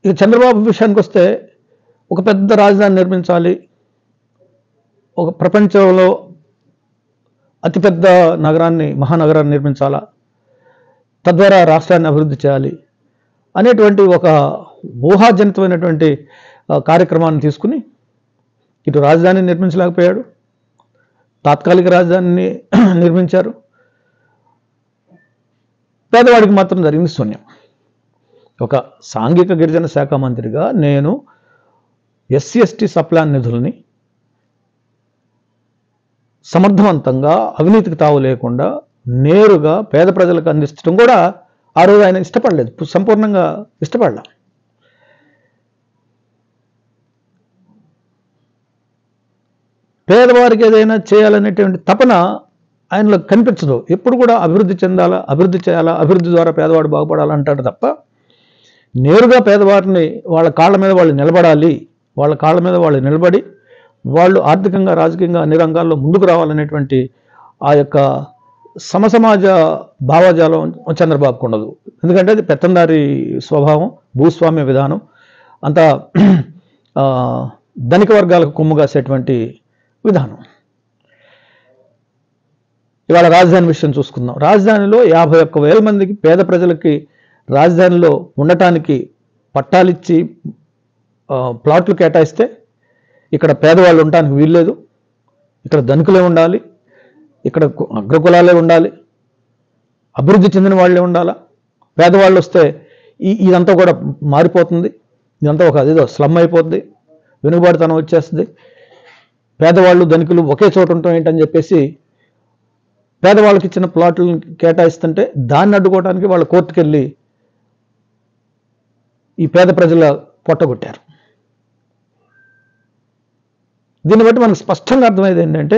ఇక చంద్రబాబు విషయానికి వస్తే ఒక పెద్ద రాజధాని నిర్మించాలి, ఒక ప్రపంచంలో అతిపెద్ద నగరాన్ని, మహానగరాన్ని నిర్మించాలా, తద్వారా రాష్ట్రాన్ని అభివృద్ధి చేయాలి అనేటువంటి ఒక ఊహాజనితమైనటువంటి కార్యక్రమాన్ని తీసుకుని ఇటు రాజధాని నిర్మించలేకపోయాడు, తాత్కాలిక రాజధానిని నిర్మించారు. పేదవాడికి మాత్రం జరిగింది శూన్యం. ఒక సాంఘిక గిరిజన శాఖ మంత్రిగా నేను ఎస్సీ ఎస్టీ సప్లాన్ నిధుల్ని సమర్థవంతంగా అవినీతికి తావు లేకుండా నేరుగా పేద ప్రజలకు అందించడం కూడా ఆ రోజు ఆయన ఇష్టపడలేదు, సంపూర్ణంగా ఇష్టపడలే. పేదవారికి ఏదైనా చేయాలనేటువంటి తపన ఆయనలో కనిపించదు. ఎప్పుడు కూడా అభివృద్ధి చెందాలా, అభివృద్ధి చేయాలా, అభివృద్ధి ద్వారా పేదవాడు బాగుపడాలంటాడు తప్ప నేరుగా పేదవారిని వాళ్ళ కాళ్ళ మీద వాళ్ళు నిలబడాలి, వాళ్ళ కాళ్ళ మీద వాళ్ళు నిలబడి వాళ్ళు ఆర్థికంగా, రాజకీయంగా అన్ని రంగాల్లో ముందుకు రావాలనేటువంటి ఆ యొక్క సమసమాజ భావజాలం చంద్రబాబుకు ఉండదు. ఎందుకంటే అది పెత్తందారి స్వభావం, భూస్వామ్య విధానం, అంతా ధనిక వర్గాలకు కొమ్ము కాసేటువంటి విధానం. ఇవాళ రాజధాని విషయం చూసుకుందాం. రాజధానిలో 51,000 మందికి పేద ప్రజలకి రాజధానిలో ఉండటానికి పట్టాలిచ్చి ప్లాట్లు కేటాయిస్తే ఇక్కడ పేదవాళ్ళు ఉండటానికి వీల్లేదు, ఇక్కడ ధనికులే ఉండాలి, ఇక్కడ అగ్రకులాలే ఉండాలి, అభివృద్ధి చెందిన వాళ్ళే ఉండాలా, పేదవాళ్ళు వస్తే ఇదంతా కూడా మారిపోతుంది, ఇదంతా ఒక అదేదో స్లమ్ అయిపోతుంది, వెనుకబాటుతనం వచ్చేస్తుంది, పేదవాళ్ళు ధనికులు ఒకే చోట ఉంటాం ఏంటని చెప్పేసి పేదవాళ్ళకి ఇచ్చిన ప్లాట్లను కేటాయిస్తుంటే దాన్ని అడ్డుకోవడానికి వాళ్ళు కోర్టుకు వెళ్ళి ఈ పేద ప్రజల పొట్టగొట్టారు. దీన్ని బట్టి మనకు స్పష్టంగా అర్థమయ్యేది ఏంటంటే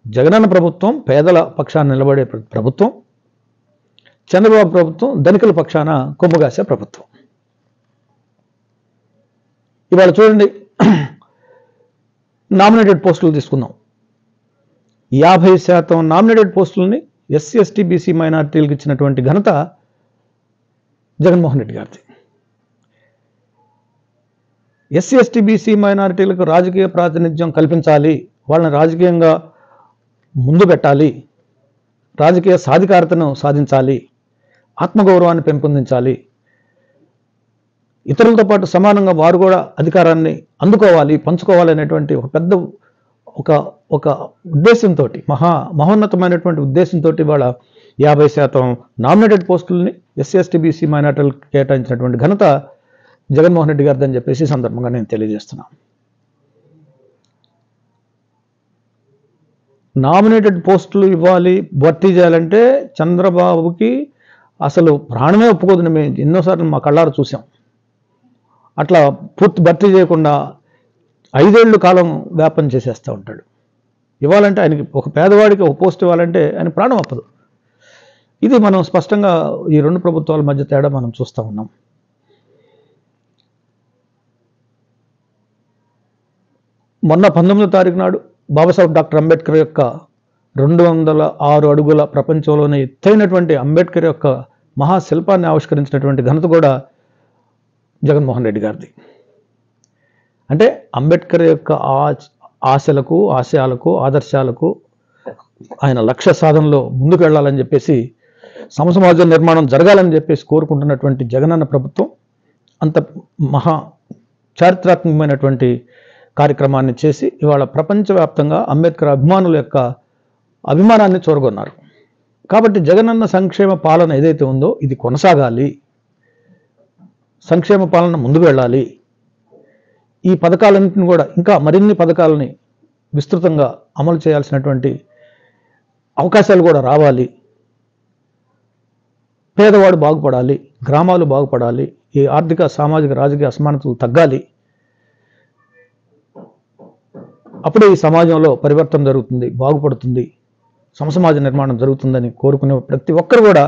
జగనన్న ప్రభుత్వం పేదల పక్షాన నిలబడే ప్రభుత్వం, చంద్రబాబు ప్రభుత్వం ధనికుల పక్షాన కొమ్ముగాసే ప్రభుత్వం. ఇవాళ చూడండి, నామినేటెడ్ పోస్టులు తీసుకుందాం. 50% నామినేటెడ్ పోస్టులని ఎస్సీ ఎస్టీ బీసీ మైనారిటీలకు ఇచ్చినటువంటి ఘనత జగన్మోహన్ రెడ్డి గారిది. ఎస్సీ ఎస్టీ బీసీ మైనారిటీలకు రాజకీయ ప్రాతినిధ్యం కల్పించాలి, వాళ్ళని రాజకీయంగా ముందు పెట్టాలి, రాజకీయ సాధికారతను సాధించాలి, ఆత్మగౌరవాన్ని పెంపొందించాలి, ఇతరులతో పాటు సమానంగా వారు కూడా అధికారాన్ని అందుకోవాలి, పంచుకోవాలి అనేటువంటి ఒక పెద్ద ఒక ఉద్దేశంతో, మహోన్నతమైనటువంటి ఉద్దేశంతో వాళ్ళ 50% నామినేటెడ్ పోస్టులని ఎస్సీ ఎస్టీ బీసీ మైనారిటీలకు కేటాయించినటువంటి ఘనత జగన్మోహన్ రెడ్డి గారిది అని చెప్పేసి సందర్భంగా నేను తెలియజేస్తున్నాను. నామినేటెడ్ పోస్టులు ఇవ్వాలి, భర్తీ చేయాలంటే చంద్రబాబుకి అసలు ప్రాణమే ఒప్పుకోదు. మేము ఎన్నోసార్లు మా కళ్ళారు చూసాం. అట్లా పూర్తి భర్తీ చేయకుండా 5 ఏళ్ళు కాలం వ్యాపం చేసేస్తూ ఉంటాడు. ఇవ్వాలంటే ఆయనకి, ఒక పేదవాడికి ఒక పోస్ట్ ఇవ్వాలంటే ఆయన ప్రాణం అప్పదు. ఇది మనం స్పష్టంగా ఈ 2 ప్రభుత్వాల మధ్య తేడా మనం చూస్తూ ఉన్నాం. మొన్న 19వ తారీఖు నాడు బాబాసాహెబ్ డాక్టర్ అంబేద్కర్ యొక్క 206 అడుగుల ప్రపంచంలోనే ఎత్తైనటువంటి అంబేద్కర్ యొక్క మహాశిల్పాన్ని ఆవిష్కరించినటువంటి ఘనత కూడా జగన్మోహన్ రెడ్డి గారిది. అంటే అంబేద్కర్ యొక్క ఆశలకు, ఆశయాలకు, ఆదర్శాలకు, ఆయన లక్ష్య సాధనలో ముందుకు వెళ్ళాలని చెప్పేసి, సమసమాజ నిర్మాణం జరగాలని చెప్పేసి కోరుకుంటున్నటువంటి జగనన్న ప్రభుత్వం అంత మహా చారిత్రాత్మకమైనటువంటి కార్యక్రమాన్ని చేసి ఇవాళ ప్రపంచవ్యాప్తంగా అంబేద్కర్ అభిమానుల యొక్క అభిమానాన్ని చూరగొన్నారు. కాబట్టి జగనన్న సంక్షేమ పాలన ఏదైతే ఉందో ఇది కొనసాగాలి, సంక్షేమ పాలన ముందుకు వెళ్ళాలి. ఈ పథకాలన్నింటిని కూడా ఇంకా మరిన్ని పథకాలని విస్తృతంగా అమలు చేయాల్సినటువంటి అవకాశాలు కూడా రావాలి. పేదవాడు బాగుపడాలి, గ్రామాలు బాగుపడాలి, ఈ ఆర్థిక, సామాజిక, రాజకీయ అసమానతలు తగ్గాలి. అప్పుడే ఈ సమాజంలో పరివర్తన జరుగుతుంది, బాగుపడుతుంది, సమసమాజ నిర్మాణం జరుగుతుందని కోరుకునే ప్రతి ఒక్కరు కూడా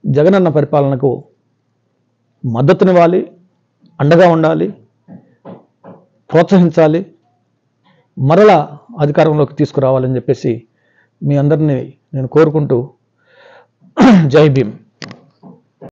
జగనన్న పరిపాలనకు మద్దతునివ్వాలి, అండగా ఉండాలి, ప్రోత్సహించాలి, మరలా అధికారంలోకి తీసుకురావాలని చెప్పేసి మీ అందరినీ నేను కోరుకుంటూ జై భీమ్.